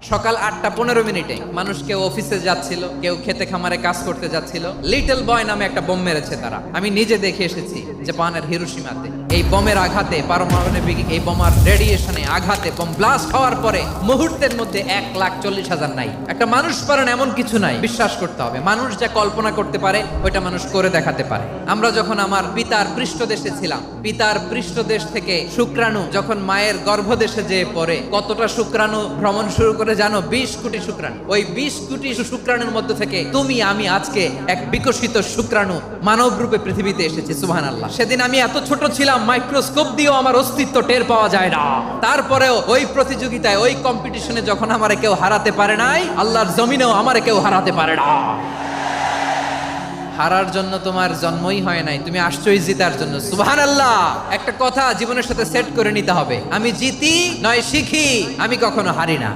সকাল 8:15 মানুষ কেউ অফিসে যাচ্ছিল, কেউ খেতে খামারে কাজ করতে যাচ্ছিল। লিটল বয় নামে একটা বোম মেরেছে তারা। আমি নিজে দেখে এসেছি জাপানের হিরোশিমাতে। এই বোমের আঘাতে, পারমাণবিক এই বোমার রেডিয়েশনে আঘাতে, বোম ব্লাস্ট হওয়ার পরে মুহূর্তের মধ্যে 1,40,000 নাই। একটা মানুষ পারেন এমন কিছু নাই, বিশ্বাস করতে হবে। মানুষ যা কল্পনা করতে পারে ওইটা মানুষ করে দেখাতে পারে। আমরা যখন আমার পিতার পৃষ্ঠদেশে ছিলাম, পিতার পৃষ্ঠদেশ থেকে শুক্রাণু যখন মায়ের গর্ভদেশে যেয়ে পড়ে, কতটা শুক্রাণু ভ্রমণ শুরু করে জানো? 20 কোটি শুক্রাণু। ওই 20 কোটি শুক্রাণুর মধ্যে থেকে তুমি আমি আজকে এক বিকশিত শুক্রাণু মানব রূপে পৃথিবীতে এসেছি। সুবহানাল্লাহ। সেদিন আমি এত ছোট ছিলাম, মাইক্রোস্কোপ দিয়েও আমার অস্তিত্ব টের পাওয়া যায় না। তারপরেও ওই প্রতিযোগিতায়, ওই কম্পিটিশনে যখন আমারে কেউ হারাতে পারে নাই, আল্লাহর জমিনেও আমারে কেউ হারাতে পারে না। হারার জন্য তোমার জন্মই হয় নাই, তুমি আসছোই জিতার জন্য। সুবহানাল্লাহ। একটা কথা জীবনের সাথে সেট করে নিতে হবে, আমি জিতি নয় শিখি, আমি কখনো হারি না।